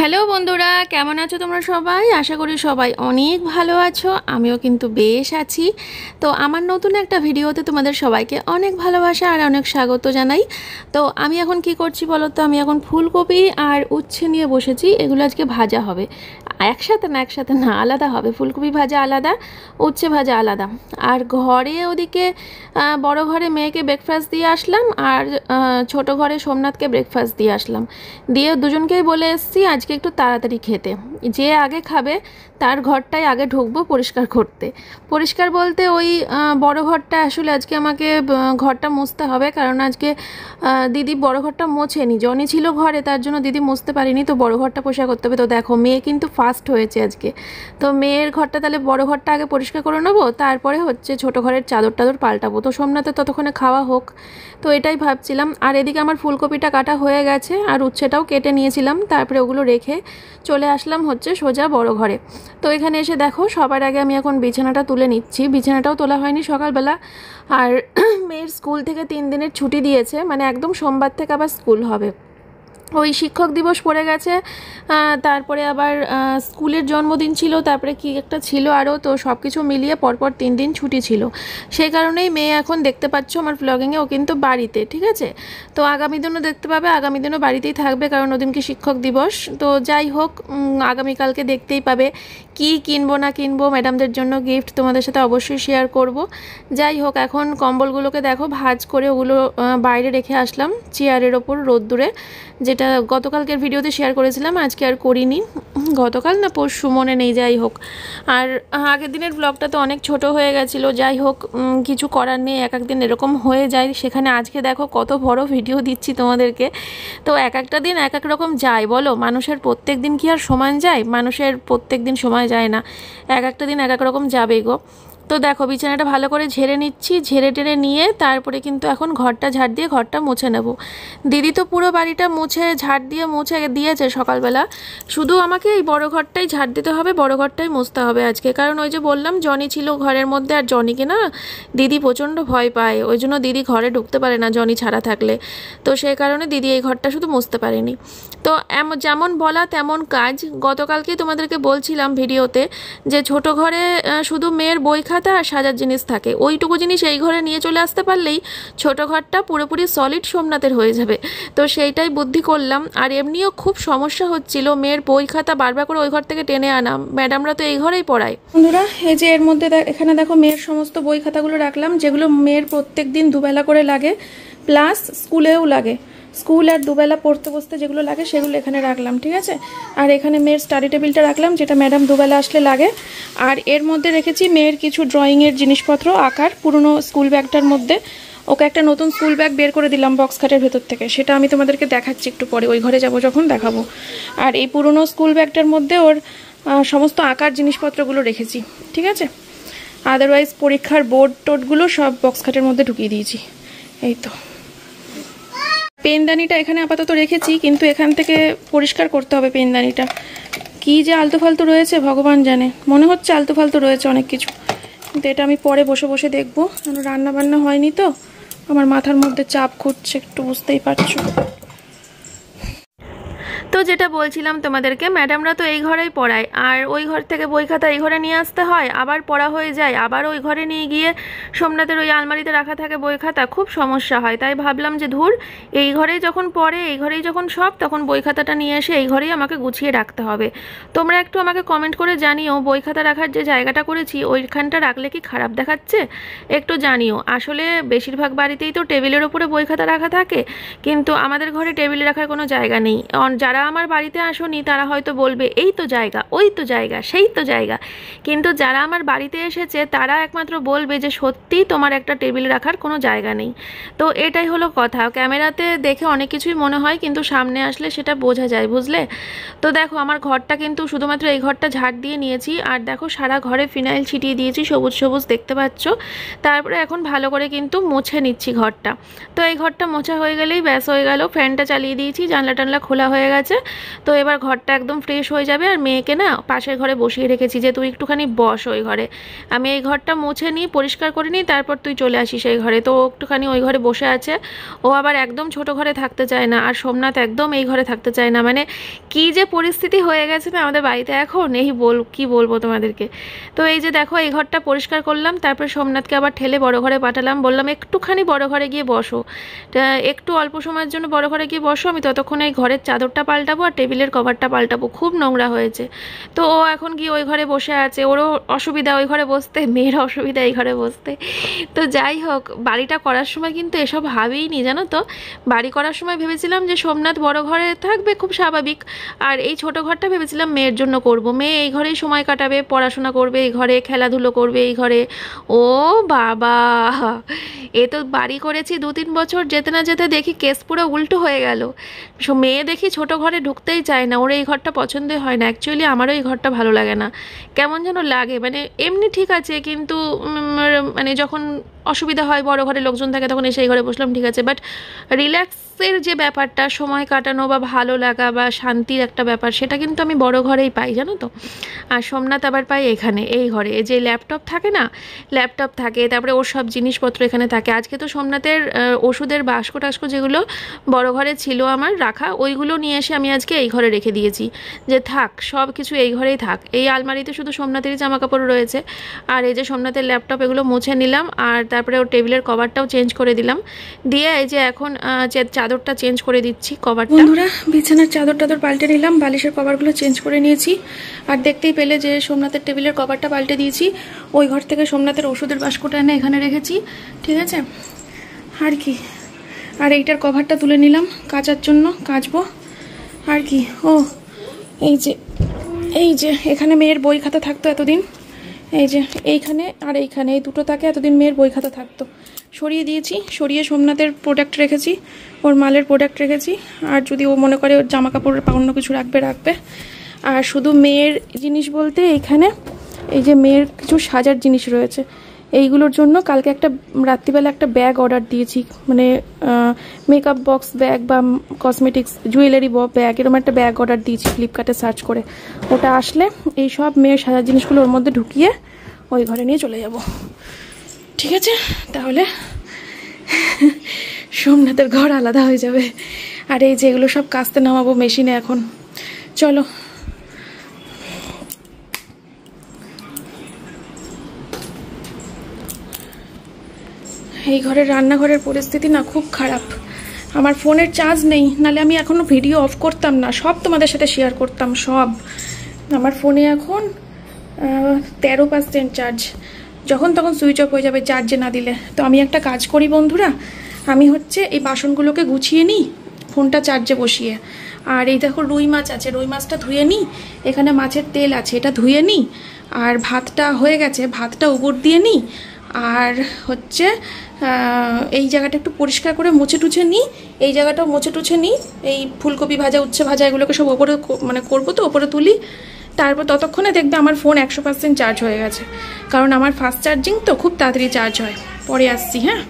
Hello বন্ধুরা, কেমন আছো তোমরা সবাই? আশা করি সবাই অনেক ভালো আছো। আমিও কিন্তু বেশ আছি। তো আমার নতুন একটা ভিডিওতে তোমাদের সবাইকে অনেক ভালোবাসা আর অনেক স্বাগত জানাই। তো আমি এখন কি করছি বলো তো? আমি এখন ফুলকপি আর উচ্ছে নিয়ে বসেছি। এগুলো আজকে ভাজা হবে, একসাথে না, আলাদা হবে। ফুলকপি ভাজা আলাদা, উচ্ছে ভাজা আলাদা। আর ঘরে ওদিকে বড় ঘরে মেয়েকে ব্রেকফাস্ট দিয়ে আসলাম, আর ছোট ঘরে সোমনাথকে ব্রেকফাস্ট দিয়ে আসলাম। দিয়ে দুজনকেই বলে এসেছি আজকে একটু তাড়াতাড়ি খেতে। যে আগে খাবে তার ঘরটাই আগে ঢুকবো পরিষ্কার করতে। পরিষ্কার বলতে ওই বড় ঘরটা আসলে আজকে আমাকে ঘরটা মুছতে হবে, কারণ আজকে দিদি বড় ঘরটা মোছেনি। জনি ছিল ঘরে, তার জন্য দিদি মুছতে পারিনি, তো বড় ঘরটা পরিষ্কার করতে হবে। তো দেখো মেয়ে কিন্তু ফার্স্ট হয়েছে আজকে, তো মেয়ের ঘরটা তাহলে বড় ঘরটা আগে পরিষ্কার করে নেবো, তারপরে হচ্ছে ছোট ঘরের চাদর টাদর পাল্টাবো। তো সোমনাথের ততক্ষণে খাওয়া হোক, তো এটাই ভাবছিলাম। আর এদিকে আমার ফুলকপিটা কাটা হয়ে গেছে, আর উচ্ছেটাও কেটে নিয়েছিলাম, তারপরে ওগুলো রেখে চলে আসলাম হচ্ছে সোজা বড় ঘরে। তো এখানে এসে দেখো সবার আগে আমি এখন বিছানাটা তুলে নিচ্ছি। বিছানাটাও তোলা হয়নি সকালবেলা। আর মেয়ের স্কুল থেকে 3 দিনের ছুটি দিয়েছে, মানে একদম সোমবার থেকে আবার স্কুল হবে। ওই শিক্ষক দিবস পড়ে গেছে, তারপরে আবার স্কুলের জন্মদিন ছিল, তারপরে কি একটা ছিল আরও, তো সব কিছু মিলিয়ে পরপর 3 দিন ছুটি ছিল। সেই কারণেই মেয়ে এখন দেখতে পাচ্ছ আমার ব্লগিংয়ে ও কিন্তু বাড়িতে, ঠিক আছে? তো আগামী দিনও দেখতে পাবে, আগামী দিনও বাড়িতেই থাকবে, কারণ ওদিনকে শিক্ষক দিবস। তো যাই হোক, আগামীকালকে দেখতেই পাবে কি কিনবো না কিনবো ম্যাডামদের জন্য গিফট তোমাদের সাথে অবশ্যই শেয়ার করব। যাই হোক, এখন কম্বলগুলোকে দেখো ভাঁজ করে ওগুলো বাইরে রেখে আসলাম চেয়ারের ওপর রোদ্দুরে, যেটা গতকালকের ভিডিওতে শেয়ার করেছিলাম, আজকে আর করিনি। গতকাল না পরশু মনে নেই, যাই হোক। আর আগের দিনের ব্লগটা তো অনেক ছোট হয়ে গেছিলো, যাই হোক কিছু করার নেই, এক একদিন এরকম হয়ে যায়। সেখানে আজকে দেখো কত বড় ভিডিও দিচ্ছি তোমাদেরকে। তো এক একটা দিন এক এক রকম যায় বলো, মানুষের প্রত্যেক দিন কি আর সমান যায়? মানুষের প্রত্যেক দিন সময় যায় না, এক একটা দিন এক এক রকম যাবেই গো। তো দেখো বিছানাটা ভালো করে ঝেড়ে নিচ্ছি, ঝেড়ে টেড়ে নিয়ে তারপরে কিন্তু এখন ঘরটা ঝাড় দিয়ে ঘরটা মুছে নেব। দিদি তো পুরো বাড়িটা মুছে ঝাড় দিয়ে মুছে দিয়েছে সকালবেলা, শুধু আমাকে এই বড় ঘরটাই ঝাড় দিতে হবে, বড় ঘরটাই মুছতে হবে আজকে। কারণ ওই যে বললাম জনি ছিল ঘরের মধ্যে, আর জনিকে না দিদি প্রচণ্ড ভয় পায়, ওই জন্য দিদি ঘরে ঢুকতে পারে না জনি ছাড়া থাকলে। তো সেই কারণে দিদি এই ঘরটা শুধু মুছতে পারেনি। তো যেমন বলা তেমন কাজ। গতকালকেই তোমাদেরকে বলছিলাম ভিডিওতে যে ছোট ঘরে শুধু মেয়ের বই খাতা আর সাজার জিনিস থাকে, ওইটুকু জিনিস এই ঘরে নিয়ে চলে আসতে পারলেই ছোট ঘরটা পুরোপুরি সলিড সোমনাথের হয়ে যাবে। তো সেইটাই বুদ্ধি করলাম। আর এমনিও খুব সমস্যা হচ্ছিল মেয়ের বই খাতা বারবার করে ওই ঘর থেকে টেনে আনা, ম্যাডামরা তো এই ঘরেই পড়ায়। বন্ধুরা এই যে এর মধ্যে এখানে দেখো মেয়ের সমস্ত বই খাতাগুলো রাখলাম, যেগুলো মেয়ের প্রত্যেক দিন দুবেলা করে লাগে, প্লাস স্কুলেও লাগে। স্কুল আর দুবেলা পড়তে বসতে যেগুলো লাগে সেগুলো এখানে রাখলাম, ঠিক আছে? আর এখানে মেয়ের স্টাডি টেবিলটা রাখলাম, যেটা ম্যাডাম দুবেলা আসলে লাগে। আর এর মধ্যে রেখেছি মেয়ের কিছু ড্রয়িংয়ের জিনিসপত্র, আঁকার পুরনো স্কুল ব্যাগটার মধ্যে। ওকে একটা নতুন স্কুল ব্যাগ বের করে দিলাম বক্স খাটের ভেতর থেকে, সেটা আমি তোমাদেরকে দেখাচ্ছি একটু পরে, ওই ঘরে যাব যখন দেখাবো। আর এই পুরনো স্কুল ব্যাগটার মধ্যে ওর সমস্ত আঁকার জিনিসপত্রগুলো রেখেছি, ঠিক আছে? আদারওয়াইজ পরীক্ষার বোর্ড টোডগুলো সব বক্স খাটের মধ্যে ঢুকিয়ে দিয়েছি। এই তো পেনদানিটা এখানে আপাতত রেখেছি, কিন্তু এখান থেকে পরিষ্কার করতে হবে পেনদানিটা। কি যে আলতু ফালতু রয়েছে ভগবান জানে, মনে হচ্ছে আলতু ফালতু রয়েছে অনেক কিছু, কিন্তু এটা আমি পরে বসে বসে দেখবো। রান্না বান্না হয়নি তো আমার মাথার মধ্যে চাপ ঘুরছে, একটু বুঝতেই পারছো। তো যেটা বলছিলাম তোমাদেরকে, ম্যাডামরা তো এই ঘরেই পড়ায়, আর ওই ঘর থেকে বই খাতা এই ঘরে নিয়ে আসতে হয়, আবার পড়া হয়ে যায়, আবার ওই ঘরে নিয়ে গিয়ে সোমনাথের ওই আলমারিতে রাখা থাকে বই খাতা, খুব সমস্যা হয়। তাই ভাবলাম যে ধুর, এই ঘরেই যখন পড়ে, এই ঘরেই যখন সব, তখন বই খাতাটা নিয়ে এসে এই ঘরেই আমাকে গুছিয়ে রাখতে হবে। তোমরা একটু আমাকে কমেন্ট করে জানিও বই খাতা রাখার যে জায়গাটা করেছি ওইখানটা রাখলে কি খারাপ দেখাচ্ছে, একটু জানিও। আসলে বেশিরভাগ বাড়িতেই তো টেবিলের ওপরে বই খাতা রাখা থাকে, কিন্তু আমাদের ঘরে টেবিলে রাখার কোনো জায়গা নেই। যারা আমার বাড়িতে আসোনি তারা হয়তো বলবে এই তো জায়গা, ওই তো জায়গা, সেই তো জায়গা, কিন্তু যারা আমার বাড়িতে এসেছে তারা একমাত্র বলবে যে সত্যি তোমার একটা টেবিল রাখার কোনো জায়গা নেই। তো এটাই হলো কথা। ক্যামেরাতে দেখে অনেক কিছুই মনে হয়, কিন্তু সামনে আসলে সেটা বোঝা যায়, বুঝলে? তো দেখো আমার ঘরটা কিন্তু শুধুমাত্র এই ঘরটা ঝাড় দিয়ে নিয়েছি, আর দেখো সারা ঘরে ফিনাইল ছিটিয়ে দিয়েছি, সবুজ সবুজ দেখতে পাচ্ছ। তারপরে এখন ভালো করে কিন্তু মুছে নিচ্ছি ঘরটা। তো এই ঘরটা মোছা হয়ে গেলেই ব্যাস হয়ে গেল। ফ্যানটা চালিয়ে দিয়েছি, জানলা টানলা খোলা হয়ে গেছে। গেছে। তো এবার ঘরটা একদম ফ্রেশ হয়ে যাবে। আর মেয়েকে না পাশের ঘরে বসিয়ে রেখেছি যে তুই একটুখানি বস ওই ঘরে, আমি এই ঘরটা মুছে নিই, পরিষ্কার করে নিই, তারপর তুই চলে আসিস এই ঘরে। তো ও একটুখানি ওই ঘরে বসে আছে। ও আবার একদম ছোট ঘরে থাকতে চায় না, আর সোমনাথ একদম এই ঘরে থাকতে চায় না। মানে কি যে পরিস্থিতি হয়ে গেছে না আমাদের বাড়িতে এখন, কি বলবো তোমাদেরকে। তো এই যে দেখো এই ঘরটা পরিষ্কার করলাম, তারপর সোমনাথকে আবার ঠেলে বড় ঘরে পাঠালাম, বললাম একটুখানি বড় ঘরে গিয়ে বসো, একটু অল্প সময়ের জন্য বড় ঘরে গিয়ে বসো, আমি ততক্ষণ এই ঘরের চাদরটা পাল্টাবো আর টেবিলের কভারটা পাল্টাবো, খুব নোংরা হয়েছে। তো ও এখন গিয়ে ওই ঘরে বসে আছে, ওরও অসুবিধা ওই ঘরে বসতে, মেয়ের অসুবিধা এই ঘরে বসতে। তো যাই হোক, বাড়িটা করার সময় কিন্তু এসব ভাবিনি জানো তো। বাড়ি করার সময় ভেবেছিলাম যে সোমনাথ বড় ঘরে থাকবে, খুব স্বাভাবিক, আর এই ছোট ঘরটা ভেবেছিলাম মেয়ের জন্য করব, মেয়ে এই ঘরেই সময় কাটাবে, পড়াশোনা করবে এই ঘরে, খেলাধুলো করবে এই ঘরে। ও বাবা, এ তো বাড়ি করেছি 2-3 বছর, যেতে না যেতে দেখি কেস পুরো উল্টো হয়ে গেল। মেয়ে দেখি ছোট ঘরে ঢুকতেই চায় না, ওর এই ঘরটা পছন্দই হয় না। অ্যাকচুয়ালি আমারও এই ঘরটা ভালো লাগে না, কেমন যেন লাগে। মানে এমনি ঠিক আছে, কিন্তু মানে যখন অসুবিধা হয়, বড় ঘরে লোকজন থাকে, তখন এসে এই ঘরে বসলাম ঠিক আছে, বাট রিল্যাক্সের যে ব্যাপারটা, সময় কাটানো বা ভালো লাগা বা শান্তির একটা ব্যাপার, সেটা কিন্তু আমি বড় ঘরেই পাই জানো তো। আর সোমনাথ আবার পাই এখানে এই ঘরে, যে ল্যাপটপ থাকে না, ল্যাপটপ থাকে, তারপরে ওর সব জিনিসপত্র এখানে থাকে। আজকে তো সোমনাথের ওষুধের বাস্ক টাস্ক যেগুলো বড় ঘরে ছিল আমার রাখা, ওইগুলো নিয়ে এসে আমি আজকে এই ঘরে রেখে দিয়েছি, যে থাক সব কিছু এই ঘরেই থাক। এই আলমারিতে শুধু সোমনাথেরই জামা কাপড় রয়েছে, আর এই যে সোমনাথের ল্যাপটপ, এগুলো মুছে নিলাম, আর তারপরে ওর টেবিলের কভারটাও চেঞ্জ করে দিলাম, দিয়ে এই যে এখন চাদরটা চেঞ্জ করে দিচ্ছি, কভারটা। বন্ধুরা, বিছানার চাদর পাল্টে নিলাম, বালিশের কভারগুলো চেঞ্জ করে নিয়েছি, আর দেখতেই পেলে যে সোমনাথের টেবিলের কভারটা পাল্টে দিয়েছি। ওই ঘর থেকে সোমনাথের ওষুধের বাস্কটা এনে এখানে রেখেছি, ঠিক আছে। আর কি, আর এইটার কভারটা তুলে নিলাম কাচার জন্য, কাচবো। আর কি, ও এই যে এখানে মেয়ের বই খাতা থাকতো এতদিন, এই যে এইখানে আর এইখানে, এই দুটো তাকে এতদিন মেয়ের বই খাতা থাকতো, সরিয়ে দিয়েছি। সরিয়ে সোমনাথের প্রোডাক্ট রেখেছি, ওর মালের প্রোডাক্ট রেখেছি, আর যদি ও মনে করে ওর জামা কাপড় অন্য কিছু রাখবে। আর শুধু মেয়ের জিনিস বলতে এইখানে এই যে মেয়ের কিছু সাজার জিনিস রয়েছে, এইগুলোর জন্য কালকে একটা রাত্রিবেলা একটা ব্যাগ অর্ডার দিয়েছি, মানে মেকআপ বক্স ব্যাগ বা কসমেটিক্স জুয়েলারি ব্যাগ, এরকম একটা ব্যাগ অর্ডার দিয়েছি ফ্লিপকার্টে সার্চ করে। ওটা আসলে এই সব মেয়ের সাজার জিনিসগুলো ওর মধ্যে ঢুকিয়ে ওই ঘরে নিয়ে চলে যাব, ঠিক আছে। তাহলে সোমনাথের ঘর আলাদা হয়ে যাবে। আর এই যে এগুলো সব কাস্তে নামাবো মেশিনে এখন, চলো। এই ঘরের রান্নাঘরের পরিস্থিতি না খুব খারাপ। আমার ফোনের চার্জ নেই, নালে আমি এখনো ভিডিও অফ করতাম না, সব তোমাদের সাথে শেয়ার করতাম সব। আমার ফোনে এখন 13% চার্জ, যখন তখন সুইচ অফ হয়ে যাবে চার্জে না দিলে। তো আমি একটা কাজ করি বন্ধুরা, আমি হচ্ছে এই বাসনগুলোকে গুছিয়ে নিই ফোনটা চার্জে বসিয়ে, আর এই দেখো রুই মাছ আছে, রুই মাছটা ধুয়ে নিই, এখানে মাছের তেল আছে এটা ধুয়ে নিই, আর ভাতটা হয়ে গেছে ভাতটা উপর দিয়ে নিই, আর হচ্ছে এই জায়গাটা একটু পরিষ্কার করে মুছে টুছে নিই, এই জায়গাটাও মুছে টুছে নিই, এই ফুলকপি ভাজা উচ্ছে ভাজা এগুলোকে সব ওপরে মানে করবো, তো ওপরে তুলি। তারপর ততক্ষণে দেখবে আমার ফোন 100% চার্জ হয়ে গেছে, কারণ আমার ফাস্ট চার্জিং তো খুব তাড়াতাড়ি চার্জ হয়। পরে আসছি, হ্যাঁ।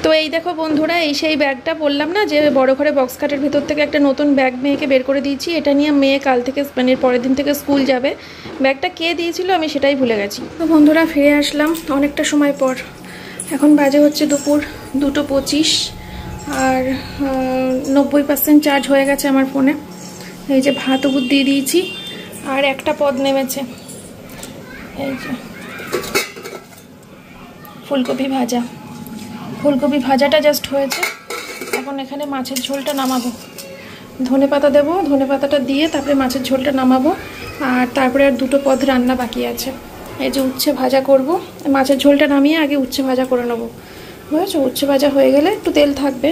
তো এই দেখো বন্ধুরা, এই সেই ব্যাগটা বললাম না যে বড় ঘরে বক্স কাটের ভেতর থেকে একটা নতুন ব্যাগ মেয়েকে বের করে দিয়েছি, এটা নিয়ে মেয়ে কাল থেকে মানে পরের দিন থেকে স্কুল যাবে। ব্যাগটা কে দিয়েছিল আমি সেটাই ভুলে গেছি। তো বন্ধুরা ফিরে আসলাম অনেকটা সময় পর, এখন বাজে হচ্ছে দুপুর 2:25, আর 90% চার্জ হয়ে গেছে আমার ফোনে। এই যে ভাত উপর দিয়ে দিয়েছি, আর একটা পদ নেমেছে, এই যে ফুলকপি ভাজাটা জাস্ট হয়েছে। এখন এখানে মাছের ঝোলটা নামাবো, ধনেপাতা দেবো, ধনেপাতাটা দিয়ে তারপরে মাছের ঝোলটা নামাবো, আর তারপরে আর দুটো পদ রান্না বাকি আছে। এই যে উচ্ছে ভাজা করব, মাছের ঝোলটা নামিয়ে আগে উচ্ছে ভাজা করে নেবো, বুঝেছো। উচ্ছে ভাজা হয়ে গেলে একটু তেল থাকবে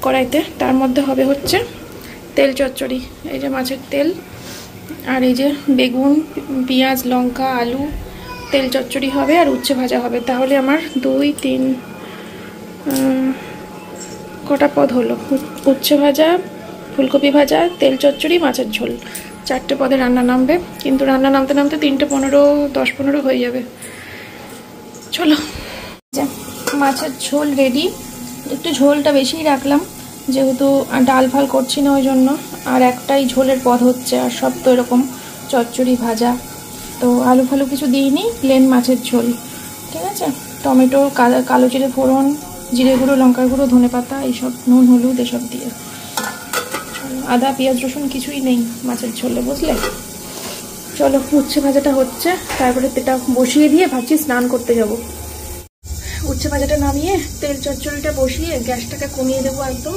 কড়াইতে, তার মধ্যে হবে হচ্ছে তেল চচ্চড়ি, এই যে মাছের তেল, আর এই যে বেগুন পেঁয়াজ লঙ্কা আলু তেল চচ্চড়ি হবে, আর উচ্ছে ভাজা হবে। তাহলে আমার 2-3 কটা পদ হলো, উচ্ছে ভাজা ফুলকপি ভাজা তেল চচ্চড়ি মাছের ঝোল, 4টে পদে রান্না নামবে। কিন্তু রান্না নামতে নামতে 3:15 10-15 হয়ে যাবে। চলো, মাছের ঝোল রেডি, একটু ঝোলটা বেশিই রাখলাম, যেহেতু ডাল ফাল করছি না ওই জন্য। আর একটাই ঝোলের পদ হচ্ছে, আর সব তো এরকম চচ্চড়ি ভাজা। তো আলু ফালু কিছু দিইনি, প্লেন মাছের ঝোল। ঠিক আছে, টমেটো, কালো জিরে ফোড়ন, জিরে গুঁড়ো, লঙ্কার গুঁড়ো, ধনে পাতা, এইসব, নুন হলুদ এসব দিয়ে। চলো, আদা পেঁয়াজ রসুন কিছুই নেই মাছের ঝোলে, বুঝলে। চলো, উচ্ছে ভাজাটা হচ্ছে, তারপরে এটা বসিয়ে দিয়ে ভাবছি স্নান করতে যাব। উচ্ছে ভাজাটা নামিয়ে তেল চচ্চড়িটা বসিয়ে গ্যাসটাকে কমিয়ে দেবো একদম,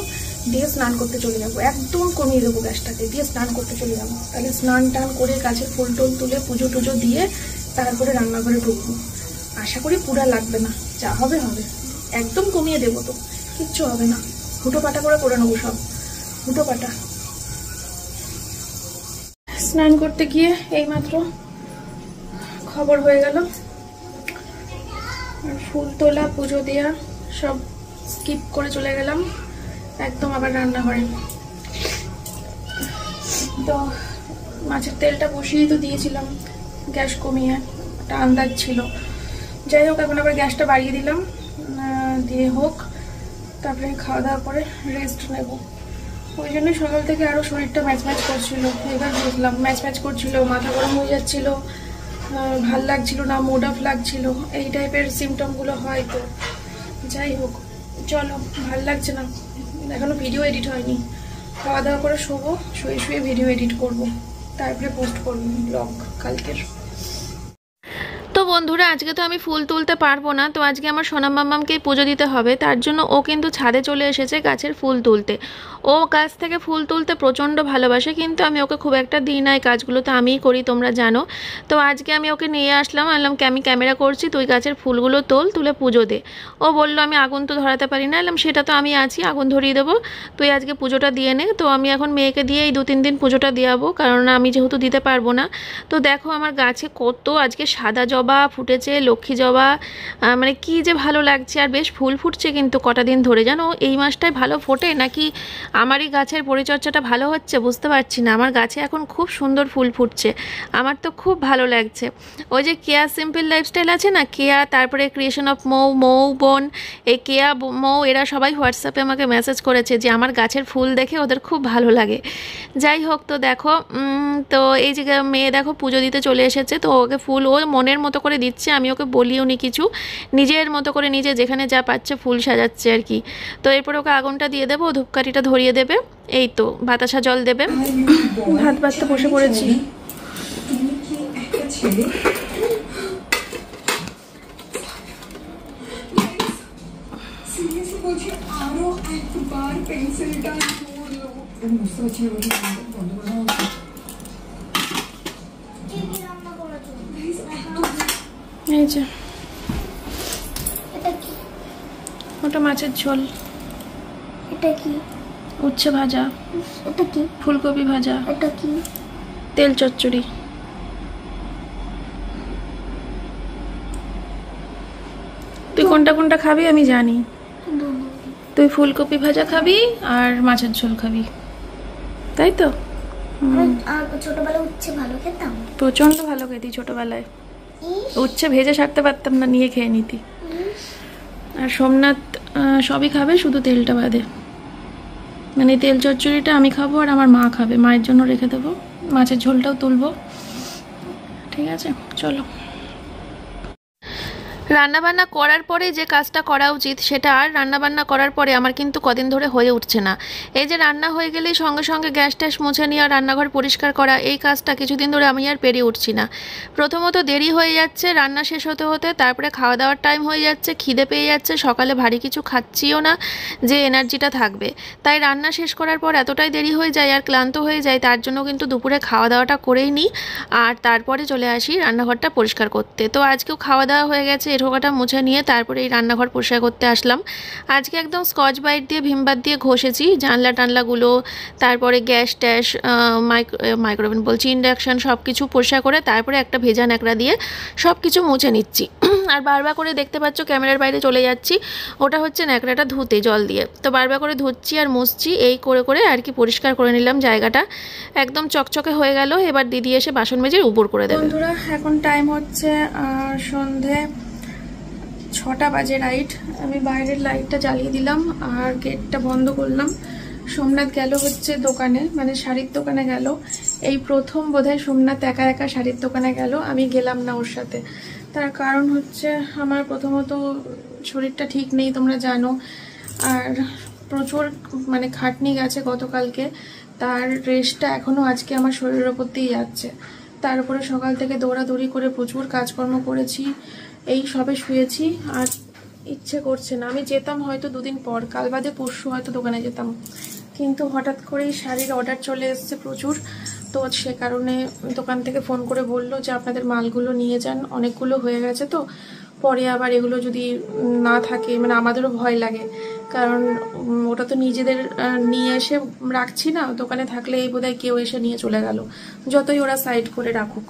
দিয়ে স্নান করতে চলে যাবো। একদম কমিয়ে দেবো গ্যাসটাকে, দিয়ে স্নান করতে চলে যাবো। তাহলে স্নান টান করে গাছের ফুল টুল তুলে পুজো টুজো দিয়ে তারপরে রান্নাঘরে ঢুকবো। আশা করি পুরা লাগবে না, যা হবে হবে। একদম কমিয়ে দেবো, তো কিচ্ছু হবে না। হুটো পাটা করে নেবো সব, হুটো পাটা। স্নান করতে গিয়ে এইমাত্র খবর হয়ে গেল। আর ফুল তোলা, পুজো দেওয়া সব স্কিপ করে চলে গেলাম একদম আবার রান্নাঘরে। তো মাছের তেলটা বসিয়ে তো দিয়েছিলাম গ্যাস কমিয়ে, একটা আন্দাজ ছিল। যাই হোক, এখন আবার গ্যাসটা বাড়িয়ে দিলাম, দিয়ে হোক, তারপরে খাওয়া দাওয়া করে রেস্ট নেব। ওই জন্যই সকাল থেকে আরও শরীরটা ম্যাচ করছিল। এবার বুঝলাম ম্যাচ করছিল, মাথা গরম হয়ে যাচ্ছিল, ভাল লাগছিল না, মুড অফ লাগছিল, এই টাইপের সিমটমগুলো হয়। তো যাই হোক, চলো, ভাল লাগছে না। এখনো ভিডিও এডিট হয়নি, খাওয়া দাওয়া করে শোবো, শুয়ে ভিডিও এডিট করব, তারপরে পোস্ট করবো ব্লগ কালকের। তো বন্ধুরা, আজকে তো আমি ফুল তুলতে পারবো না, তো আজকে আমার সোনাম মাম্মামকেই পুজো দিতে হবে। তার জন্য ও কিন্তু ছাদে চলে এসেছে গাছের ফুল তুলতে। ও গাছ থেকে ফুল তুলতে প্রচণ্ড ভালোবাসে, কিন্তু আমি ওকে খুব একটা দিই না, এই কাজগুলো তো আমিই করি, তোমরা জানো। তো আজকে আমি ওকে নিয়ে আসলাম, আমি ক্যামেরা করছি, তুই গাছের ফুলগুলো তুলে পুজো দে। ও বললো আমি আগুন তো ধরাতে পারি না। সেটা তো আমি আছি, আগুন ধরিয়ে দেবো, তুই আজকে পুজোটা দিয়ে নে। তো আমি এখন মেয়েকে দিয়ে এই 2-3 দিন পুজোটা দেওয়াবো, কারণ আমি যেহেতু দিতে পারবো না। তো দেখো আমার গাছে কত আজকে সাদা জবা ফুটেছে, লক্ষ্মী জবা, মানে কি যে ভালো লাগছে। আর বেশ ফুল ফুটছে কিন্তু কটা দিন ধরে, জানো। এই মাসটায় ভালো ফোটে নাকি আমারই গাছের পরিচর্যাটা ভালো হচ্ছে বুঝতে পারছি না। আমার গাছে এখন খুব সুন্দর ফুল ফুটছে, আমার তো খুব ভালো লাগছে। ওই যে কেয়া সিম্পল লাইফস্টাইল আছে না, কেয়া, তারপরে ক্রিয়েশন অফ মৌ বোন, এই কেয়া মৌ, এরা সবাই হোয়াটসঅ্যাপে আমাকে মেসেজ করেছে যে আমার গাছের ফুল দেখে ওদের খুব ভালো লাগে। যাই হোক, তো দেখো, তো এই যে মেয়ে দেখো পুজো দিতে চলে এসেছে, তো ওকে ফুল ও মনের মতো করে দিচ্ছে, আমি ওকে বলিও নি কিছু, নিজের মতো করে নিজে যেখানে যা পাচ্ছে ফুল সাজাচ্ছে আর কি। তো এরপর ওকে আগুনটা দিয়ে দেবো, ধূপকাঠিটা ধরিয়ে দেবে, এই তো বাতাসা জল দেবে। ভাত বাড়তে বসে পড়েছি। এই যে ওটা মাছের ঝোল, এটা কি উচ্ছে ভাজা, এটা কি ফুলকপি ভাজা, এটা কি তেল চচ্চড়ি। তুই কোনটা খাবি আমি জানি, তুই ফুলকপি ভাজা খাবি আর মাছের ঝোল খাবি, তাই তো? ছোটবেলায় উচ্ছে ভালো খেতাম, প্রচন্ড ভালো খেতি ছোটবেলায়। উচ্ছে ভেজে সারতে পারতাম না, নিয়ে খেয়ে নিতি। আর সোমনাথ সবই খাবে, শুধু তেলটা বাদে। মানে তেল চচ্চড়িটা আমি খাবো আর আমার মা খাবে, মায়ের জন্য রেখে দেবো, মাছের ঝোলটাও তুলবো। ঠিক আছে, চলো। রান্নাবান্না করার পরে যে কাজটা করা উচিত সেটা আর রান্নাবান্না করার পরে আমার কিন্তু কদিন ধরে হয়ে উঠছে না। এই যে রান্না হয়ে গেলেই সঙ্গে সঙ্গে গ্যাস ট্যাস মুছে নিয়ে রান্নাঘর পরিষ্কার করা, এই কাজটা কিছুদিন ধরে আমি আর পেরিয়ে উঠছি না। প্রথমত দেরি হয়ে যাচ্ছে রান্না শেষ হতে হতে, তারপরে খাওয়া দাওয়ার টাইম হয়ে যাচ্ছে, খিদে পেয়ে যাচ্ছে, সকালে ভারী কিছু খাচ্ছিও না যে এনার্জিটা থাকবে। তাই রান্না শেষ করার পর এতটাই দেরি হয়ে যায় আর ক্লান্ত হয়ে যায়, তার জন্য কিন্তু দুপুরে খাওয়া দাওয়াটা করেই নিই আর তারপরে চলে আসি রান্নাঘরটা পরিষ্কার করতে। তো আজকেও খাওয়া দাওয়া হয়ে গেছে, ঢোকাটা মুছে নিয়ে তারপরে এই রান্নাঘর পরিষ্কার করতে আসলাম। আজকে একদম স্কচ ব্রাইট দিয়ে ভীমবার দিয়ে ঘষেছি জানলা টানলাগুলো, তারপরে গ্যাস ট্যাস, মাইক্রোওভেন বলছি, ইন্ডাকশান, সব কিছু পরিষ্কার করে তারপরে একটা ভেজা ন্যাকড়া দিয়ে সব কিছু মুছে নিচ্ছি। আর বারবার করে দেখতে পাচ্ছ ক্যামেরার বাইরে চলে যাচ্ছি, ওটা হচ্ছে ন্যাকড়াটা ধুতে জল দিয়ে। তো বারবার করে ধুচ্ছি আর মুছছি, এই করে আর কি পরিষ্কার করে নিলাম জায়গাটা, একদম চকচকে হয়ে গেল। এবার দিদি এসে বাসন মেজে উপর করে দেবে। বন্ধুরা, এখন টাইম হচ্ছে সন্ধে 6টা বাজে রাইট। আমি বাইরের লাইটটা জ্বালিয়ে দিলাম আর গেটটা বন্ধ করলাম, সোমনাথ গেল হচ্ছে দোকানে, মানে শাড়ির দোকানে গেল। এই প্রথম বোধহয় সোমনাথ একা একা শাড়ির দোকানে গেল, আমি গেলাম না ওর সাথে। তার কারণ হচ্ছে আমার প্রথমত শরীরটা ঠিক নেই, তোমরা জানো, আর প্রচুর মানে খাটনি গেছে গতকালকে, তার রেস্টটা এখনও আজকে আমার শরীরের ওপর দিয়ে যাচ্ছে। তার উপরে সকাল থেকে দৌড়াদৌড়ি করে প্রচুর কাজকর্ম করেছি, এই সবে শুয়েছি। আর ইচ্ছে করছে না, আমি যেতাম হয়তো দুদিন পর, কাল বাদে পরশু হয়তো দোকানে যেতাম, কিন্তু হঠাৎ করেই শাড়ির অর্ডার চলে এসছে প্রচুর। তো সে কারণে দোকান থেকে ফোন করে বললো যে আপনাদের মালগুলো নিয়ে যান, অনেকগুলো হয়ে গেছে, তো পরে আবার এগুলো যদি না থাকে, মানে আমাদেরও ভয় লাগে, কারণ ওটা তো নিজেদের নিয়ে এসে রাখছি না, দোকানে থাকলে এই বোধহয় কেউ এসে নিয়ে চলে গেল, যতই ওরা সাইড করে রাখুক।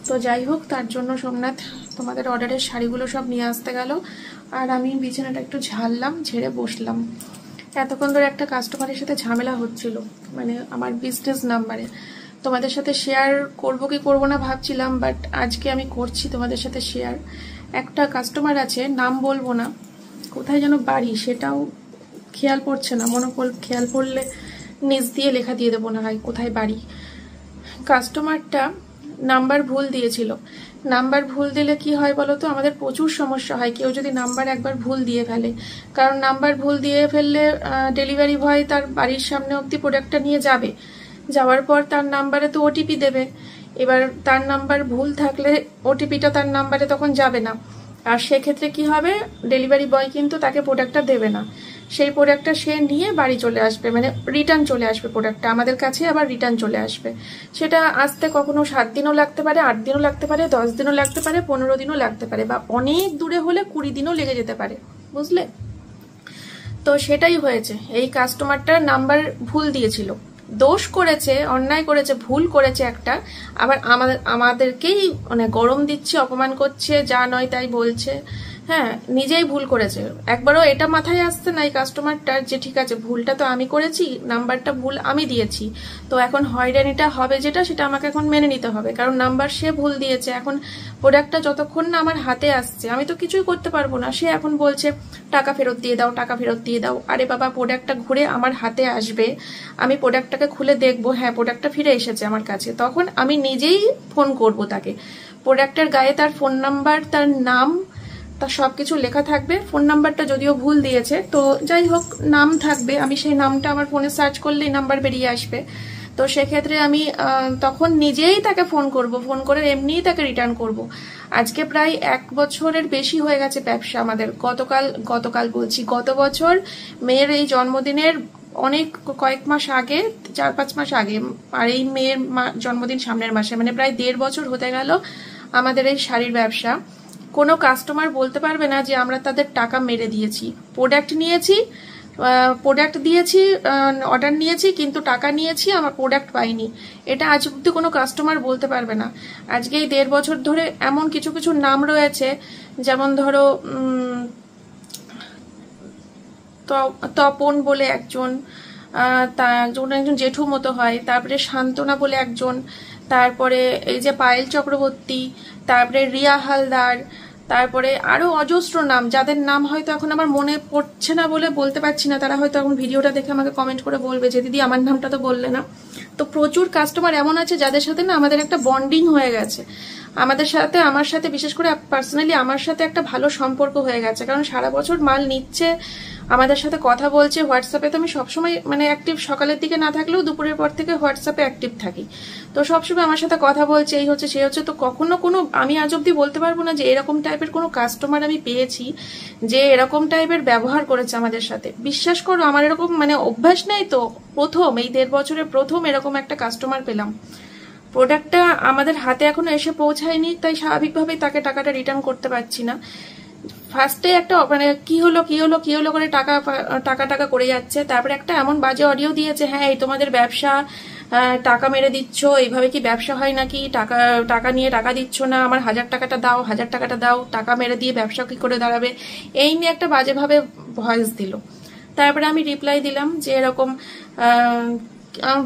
তো যাই হোক, তার জন্য সোমনাথ তোমাদের অর্ডারের শাড়িগুলো সব নিয়ে আসতে গেল, আর আমি বিছানাটা একটু ঝাড়লাম, ঝেড়ে বসলাম। এতক্ষণ ধরে একটা কাস্টমারের সাথে ঝামেলা হচ্ছিল, মানে আমার বিজনেস নাম্বারে। তোমাদের সাথে শেয়ার করবো কি করবো না ভাবছিলাম, বাট আজকে আমি করছি তোমাদের সাথে শেয়ার। একটা কাস্টমার আছে, নাম বলবো না, কোথায় যেন বাড়ি সেটাও খেয়াল পড়ছে না, খেয়াল পড়লে নিচ দিয়ে লেখা দিয়ে দেবো না হয় কোথায় বাড়ি। কাস্টমারটা নাম্বার ভুল দিয়েছিল। নাম্বার ভুল দিলে কি হয় বলো তো, আমাদের প্রচুর সমস্যা হয় কেউ যদি নাম্বার একবার ভুল দিয়ে ফেলে। কারণ নাম্বার ভুল দিয়ে ফেললে ডেলিভারি বয় তার বাড়ির সামনে অবধি প্রোডাক্টটা নিয়ে যাবে, যাওয়ার পর তার নাম্বারে তো ওটিপি দেবে। এবার তার নাম্বার ভুল থাকলে ওটিপিটা তার নাম্বারে তখন যাবে না, আর সেক্ষেত্রে কি হবে, ডেলিভারি বয় কিন্তু তাকে প্রোডাক্টটা দেবে না। সেই প্রোডাক্টটা সে নিয়ে বাড়ি চলে আসবে, মানে রিটার্ন চলে আসবে, প্রোডাক্টটা আমাদের কাছে আবার রিটার্ন চলে আসবে। সেটা আসতে কখনো 7 দিনও লাগতে পারে, 8 দিনও লাগতে পারে, 10 দিনও লাগতে পারে, 15 দিনও লাগতে পারে, বা অনেক দূরে হলে 20 দিনও লেগে যেতে পারে, বুঝলে? তো সেটাই হয়েছে, এই কাস্টমারটার নাম্বার ভুল দিয়েছিল, দোষ করেছে, অন্যায় করেছে, ভুল করেছে একটা, আবার আমাদেরকেই মানে গরম দিচ্ছে, অপমান করছে, যা নয় তাই বলছে। হ্যাঁ, নিজেই ভুল করেছে। একবারও এটা মাথায় আসছে না এই কাস্টমারটার যে ঠিক আছে ভুলটা তো আমি করেছি, নাম্বারটা ভুল আমি দিয়েছি, তো এখন হয়রানিটা হবে যেটা, সেটা আমাকে এখন মেনে নিতে হবে, কারণ নাম্বার সে ভুল দিয়েছে। এখন প্রোডাক্টটা যতক্ষণ না আমার হাতে আসছে আমি তো কিছুই করতে পারবো না। সে এখন বলছে টাকা ফেরত দিয়ে দাও, টাকা ফেরত দিয়ে দাও। আরে বাবা, প্রোডাক্টটা ঘুরে আমার হাতে আসবে, আমি প্রোডাক্টটাকে খুলে দেখবো, হ্যাঁ প্রোডাক্টটা ফিরে এসেছে আমার কাছে, তখন আমি নিজেই ফোন করব তাকে। প্রোডাক্টের গায়ে তার ফোন নাম্বার, তার নাম, তার সবকিছু লেখা থাকবে। ফোন নাম্বারটা যদিও ভুল দিয়েছে, তো যাই হোক নাম থাকবে, আমি সেই নামটা আমার ফোনে সার্চ করলেই নাম্বার বেরিয়ে আসবে। তো সেক্ষেত্রে আমি তখন নিজেই তাকে ফোন করব, ফোন করে এমনিই তাকে রিটার্ন করব। আজকে প্রায় 1 বছরের বেশি হয়ে গেছে ব্যবসা আমাদের। গতকাল বলছি, গত বছর মেয়ের এই জন্মদিনের অনেক কয়েক মাস আগে, 4-5 মাস আগে, আর এই মেয়ের জন্মদিন সামনের মাসে, মানে প্রায় 1.5 বছর হতে গেল আমাদের এই শাড়ির ব্যবসা। কোনো কাস্টমার বলতে পারবে না যে আমরা তাদের টাকা মেরে দিয়েছি। প্রোডাক্ট দিয়েছি, অর্ডার নিয়েছি, কিন্তু টাকা নিয়েছি, আমার প্রোডাক্ট পাইনি, এটা আজ অব্দি কোনো কাস্টমার বলতে পারবে না। আজকে এই 1.5 বছর ধরে এমন কিছু কিছু নাম রয়েছে, যেমন ধরো তপন বলে একজন, একজন জেঠু মতো হয়, তারপরে শান্তনা বলে একজন, তারপরে এই যে পায়েল চক্রবর্তী, তারপরে রিয়া হালদার, তারপরে আরো অজস্র নাম, যাদের নাম হয়তো এখন আমার মনে পড়ছে না বলে বলতে পারছি না, তারা হয়তো এখন ভিডিওটা দেখে আমাকে কমেন্ট করে বলবে যে দিদি আমার নামটা তো বললে না। তো প্রচুর কাস্টমার এমন আছে যাদের সাথে না আমাদের একটা বন্ডিং হয়ে গেছে, আমার সাথে বিশেষ করে পার্সোনালি আমার সাথে একটা ভালো সম্পর্ক হয়ে গেছে, কারণ সারা বছর মাল নিচ্ছে, আমাদের সাথে কথা বলছে। হোয়াটসঅ্যাপে তো আমি সবসময় মানে অ্যাক্টিভ, সকালের দিকে না থাকলেও দুপুরের পর থেকে হোয়াটসঅ্যাপে অ্যাক্টিভ থাকি, তো সবসময় আমার সাথে কথা বলছে, এই হচ্ছে সেই হচ্ছে। তো কখনো কোনো, আমি আজ অব্দি বলতে পারবো না যে এরকম টাইপের কোনো কাস্টমার আমি পেয়েছি যে এরকম টাইপের ব্যবহার করেছে আমাদের সাথে। বিশ্বাস করো আমার এরকম মানে অভ্যাস নেই, তো প্রথম এই 1.5 বছরে প্রথম এরকম একটা কাস্টমার পেলাম। প্রোডাক্টটা আমাদের হাতে এখনো এসে পৌঁছায়নি, তাই স্বাভাবিকভাবেই তাকে টাকাটা রিটার্ন করতে পারছি না। ফার্স্টে একটা মানে কি হলো করে টাকা করে যাচ্ছে, তারপরে একটা এমন বাজে অডিও দিয়েছে, হ্যাঁ এই তোমাদের ব্যবসা, টাকা মেরে দিচ্ছ, এইভাবে কি ব্যবসা হয় নাকি, টাকা নিয়ে টাকা দিচ্ছ না, আমার 1000 টাকাটা দাও, টাকা মেরে দিয়ে ব্যবসা কি করে দাঁড়াবে, এই নিয়ে একটা বাজেভাবে ভয়েস দিল। তারপরে আমি রিপ্লাই দিলাম যে এরকম,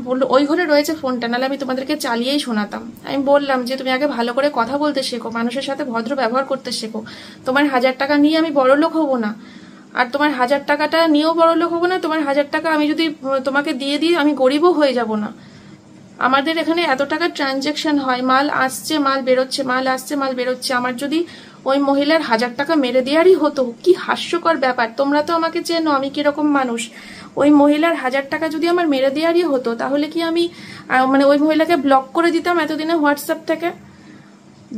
বললো ওই ঘরে রয়েছে ফোনটা, নাহলে আমি তোমাদেরকে চালিয়েই শোনাতাম। আমি বললাম যে তুমি আগে ভালো করে কথা বলতে শেখো, মানুষের সাথে ভদ্র ব্যবহার করতে শেখো, তোমার 1000 টাকা নিয়ে আমি বড়লোক হবো না, আর তোমার 1000 টাকাটা নিয়েও বড় লোক হবো না, তোমার 1000 টাকা আমি যদি তোমাকে দিয়ে দিই আমি গরিবও হয়ে যাব না। আমাদের এখানে এত টাকা ট্রানজাকশন হয়, মাল আসছে মাল বেরোচ্ছে, মাল আসছে মাল বেরোচ্ছে। আমার যদি ওই মহিলার 1000 টাকা মেরে দেওয়ারই হতো, কি হাস্যকর ব্যাপার। তোমরা তো আমাকে চেনো আমি কিরকম মানুষ। ওই মহিলার 1000 টাকা যদি আমার মেরে দেওয়ারই হতো, তাহলে কি আমি মানে ওই মহিলাকে ব্লক করে দিতাম এতদিনে হোয়াটসঅ্যাপ থেকে?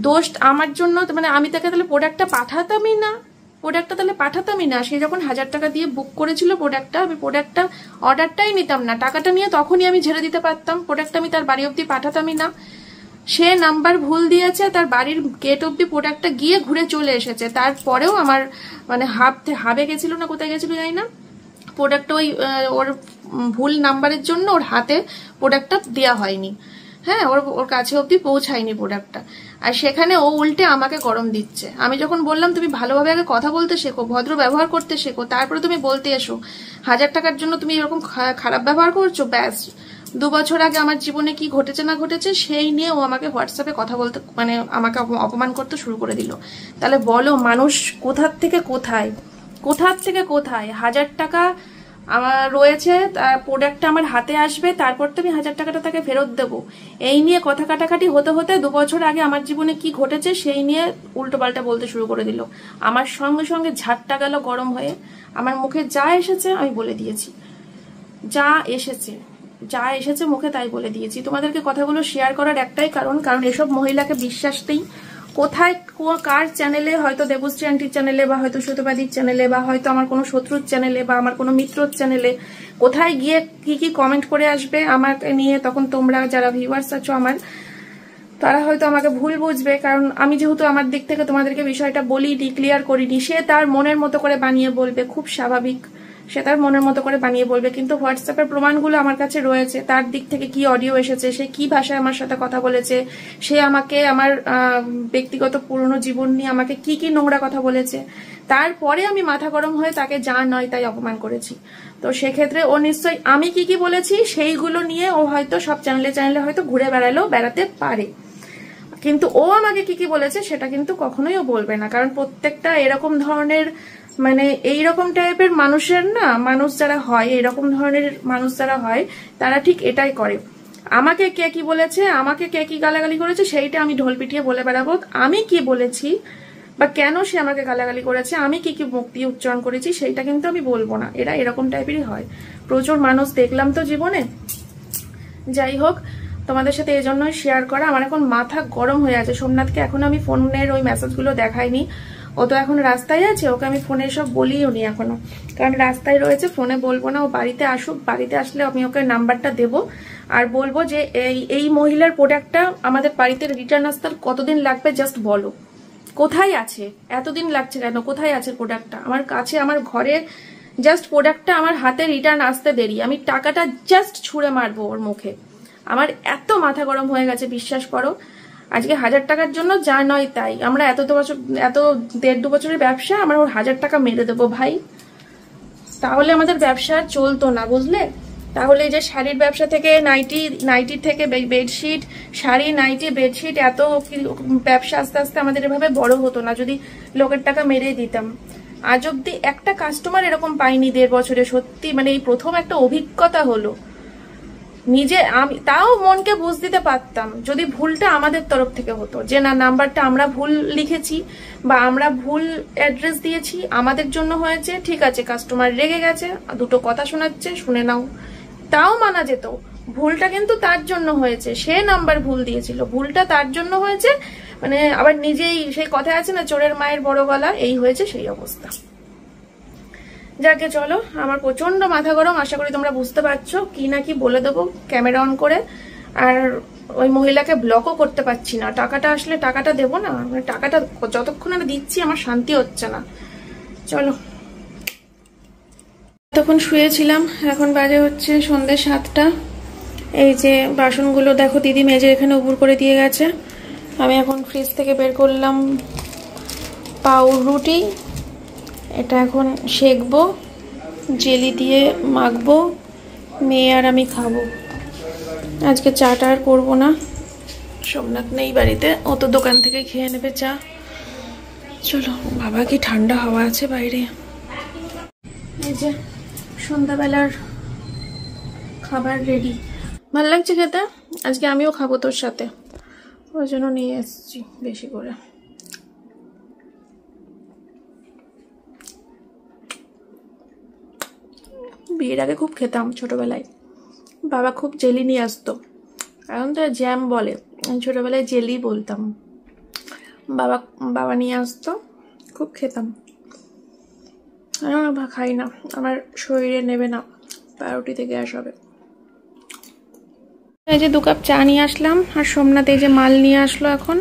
দোষ আমার জন্য, মানে আমি তাকে তাহলে প্রোডাক্টটা পাঠাতামই না, প্রোডাক্টটা তাহলে পাঠাতামই না। সে যখন 1000 টাকা দিয়ে বুক করেছিল প্রোডাক্টটা, আমি প্রোডাক্টটা অর্ডারটাই নিতাম না, টাকাটা নিয়ে তখনই আমি ঝেড়ে দিতে পারতাম, প্রোডাক্টটা আমি তার বাড়ি অব্দি পাঠাতামই না। সে নাম্বার ভুল দিয়েছে, তার বাড়ির গেট অব্দি প্রোডাক্টটা গিয়ে ঘুরে চলে এসেছে। তারপরেও আমার মানে হাবে গেছিল না কোথায় গেছিল জানি না, প্রোডাক্টটা ওই ওর ভুল নাম্বারের জন্য ওর হাতে প্রোডাক্টটা দেওয়া হয়নি। হ্যাঁ, ওর কাছে অব্দি পৌঁছায়নি প্রোডাক্টটা। আর সেখানে ও উল্টে আমাকে গরম দিচ্ছে। আমি যখন বললাম তুমি ভালোভাবে আগে কথা বলতে শেখো, ভদ্র ব্যবহার করতে শেখো, তারপরে তুমি বলতে এসো, 1000 টাকার জন্য তুমি এরকম খারাপ ব্যবহার করছো, ব্যাস। 2 বছর আগে আমার জীবনে কি ঘটেছে না ঘটেছে সেই নিয়ে ও আমাকে হোয়াটসঅ্যাপে কথা বলতে, মানে আমাকে অপমান করতে শুরু করে দিল। তাহলে বলো, মানুষ কোথার থেকে কোথায়, কোথার থেকে কোথায়। 1000 টাকা আমার রয়েছে, প্রোডাক্টটা আমার হাতে আসবে, তারপর তো আমি 1000 টাকাটা তাকে ফেরত দেবো। এই নিয়ে কথা কাটাকাটি হতে হতে 2 বছর আগে আমার জীবনে কি ঘটেছে সেই নিয়ে উল্টো পাল্টা বলতে শুরু করে দিল। আমার সঙ্গে সঙ্গে ঝাড়টা গেল গরম হয়ে। আমার মুখে যা এসেছে আমি বলে দিয়েছি, যা এসেছে মুখে তাই বলে দিয়েছি। তোমাদেরকে কথাগুলো শেয়ার করার একটাই কারণ এসব মহিলাকে বিশ্বাস নেই। কোথায় কার চ্যানেলে, হয়তো দেবশ্রী আন্টির চ্যানেলে, বা হয়তো সুতপাদির চ্যানেলে, বা হয়তো আমার কোনো শত্রুর চ্যানেলে, বা আমার কোনো মিত্রর চ্যানেলে, কোথায় গিয়ে কি কি কমেন্ট করে আসবে আমাকে নিয়ে, তখন তোমরা যারা ভিউয়ার্স আছো আমার, তারা হয়তো আমাকে ভুল বুঝবে। কারণ আমি যেহেতু আমার দিক থেকে তোমাদেরকে বিষয়টা বলিনি, ক্লিয়ার করিনি। সে তার মনের মতো করে বানিয়ে বলবে, খুব স্বাভাবিক, সে তার মনের মতো করে বানিয়ে বলবে। কিন্তু হোয়াটসঅ্যাপের প্রমাণগুলো আমার কাছে রয়েছে, তার দিক থেকে কি অডিও এসেছে, সে কি ভাষায় আমার সাথে কথা বলেছে, সে আমাকে আমার ব্যক্তিগত পুরনো জীবন নিয়ে আমাকে কি কি নোংরা কথা বলেছে। তারপরে আমি মাথা গরম হয়ে তাকে যা নয় তাই অপমান করেছি। তো সেক্ষেত্রে ও নিশ্চয়ই আমি কি কি বলেছি সেইগুলো নিয়ে ও হয়তো সব চ্যানেলে হয়তো ঘুরে বেড়াতে পারে, কিন্তু ও আমাকে কি কি বলেছে সেটা কিন্তু কখনোই ও বলবে না। কারণ প্রত্যেকটা এরকম ধরনের, মানে এইরকম টাইপের মানুষের না, মানুষ যারা হয়, এরকম ধরনের মানুষ যারা হয়, তারা ঠিক এটাই করে। আমাকে কে কি বলেছে, আমাকে কে কি গালাগালি করেছে সেইটা আমি ঢোল পিটিয়ে বলে বেড়াবো। আমি কি বলেছি বা কেন সে আমাকে গালাগালি করেছে, আমি কি কি মুখ দিয়ে উচ্চারণ করেছি সেইটা কিন্তু আমি বলবো না। এরা এরকম টাইপেরই হয়, প্রচুর মানুষ দেখলাম তো জীবনে। যাই হোক, তোমাদের সাথে এই জন্যই শেয়ার করা। আমার এখন মাথা গরম হয়ে আছে। সোমনাথকে এখন আমি ফোনের ওই মেসেজগুলো দেখাইনি, ও তো এখন রাস্তায় আছে, ওকে আমি ফোনে সব বলিও নি এখনো, কারণ রাস্তায় রয়েছে, ফোনে বলবো না। ও বাড়িতে আসুক, বাড়িতে আসলে আমি ওকে নাম্বারটা দেবো আর বলবো যে এই মহিলার প্রোডাক্টটা আমাদের বাড়িতে রিটার্ন আসতে কতদিন লাগবে, জাস্ট বলো কোথায় আছে, এতদিন লাগছে কেন, কোথায় আছে প্রোডাক্টটা আমার কাছে, আমার ঘরে। জাস্ট প্রোডাক্টটা আমার হাতে রিটার্ন আসতে দেরি, আমি টাকাটা জাস্ট ছুঁড়ে মারবো ওর মুখে। আমার এত মাথা গরম হয়ে গেছে, বিশ্বাস করো। আজকে 1000 টাকার জন্য যা নয় তাই, আমরা এত 1.5-2 বছরের ব্যবসা, আমরা ওর 1000 টাকা মেরে দেবো ভাই। তাহলে আমাদের ব্যবসা চলতো না, বুঝলে? তাহলে এই যে শাড়ির ব্যবসা থেকে নাইটি থেকে বেডশিট, শাড়ি, নাইটি, বেডশিট, এত ব্যবসা আস্তে আস্তে আমাদের এভাবে বড় হতো না যদি লোকের টাকা মেরে দিতাম। আজ অব্দি একটা কাস্টমার এরকম পাইনি 1.5 বছরে। সত্যি মানে এই প্রথম একটা অভিজ্ঞতা হলো। নিজে আমি তাও মনকে বুঝ দিতে পারতাম যদি ভুলটা আমাদের তরফ থেকে হতো, যে না নাম্বারটা আমরা ভুল লিখেছি বা আমরা ভুল অ্যাড্রেস দিয়েছি, আমাদের জন্য হয়েছে, ঠিক আছে, কাস্টমার রেগে গেছে, দুটো কথা শোনাচ্ছে, শুনে নাও, তাও মানা যেত। ভুলটা কিন্তু তার জন্য হয়েছে, সে নাম্বার ভুল দিয়েছিল, ভুলটা তার জন্য হয়েছে। মানে আবার নিজেই সেই কথা আছে না, চোরের মায়ের বড় গলা, এই হয়েছে সেই অবস্থা। যাকে চলো, আমার প্রচন্ড মাথা গরম, আশা করি তোমরা বুঝতে পারছো। কি না কি বলে দেবো ক্যামেরা অন করে। আর ওই মহিলাকে ব্লকও করতে পারছি না। টাকাটা আসলে টাকাটা দেবো না, মানে টাকাটা যতক্ষণ আমি দিচ্ছি আমার শান্তি হচ্ছে না। চলো, তখন শুয়েছিলাম, এখন বাজে হচ্ছে সন্ধ্যে 7টা। এই যে বাসনগুলো দেখো দিদি মেজে এখানে উপর করে দিয়ে গেছে। আমি এখন ফ্রিজ থেকে বের করলাম পাউরুটি, এটা এখন সেকবো, জেলি দিয়ে মাখবো, মেয়ে আর আমি খাবো। আজকে চাটা আর করবো না, সোমনাথ নেই বাড়িতে, ও তো দোকান থেকে খেয়ে নেবে চা। চলো, বাবা কি ঠান্ডা হাওয়া আছে বাইরে। এই যে সন্ধ্যাবেলার খাবার রেডি। ভালো লাগছে খেতে, আজকে আমিও খাবো তোর সাথে, ওই জন্য নিয়ে এসেছি বেশি করে। বিয়ের আগে খুব খেতাম ছোটবেলায়, বাবা খুব জেলি নিয়ে আসতো, এখন তো জ্যাম বলে, ছোটবেলায় জেলি বলতাম। বাবা নিয়ে আসতো, খুব খেতাম। এখন খাই না, আমার শরীরে নেবে না, পাউরুটি থেকে গ্যাস হবে। এই যে 2 কাপ চা নিয়ে আসলাম, আর সোমনাথ এই যে মাল নিয়ে আসলো এখন।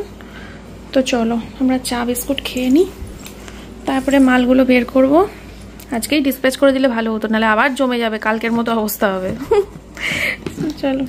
তো চলো আমরা চা বিস্কুট খেয়ে নিই, তারপরে মালগুলো বের করব। আজকেই ডিসপ্যাচ করে দিলে ভালো হতো, নাহলে আবার জমে যাবে, কালকের মতো অবস্থা হবে। চলো।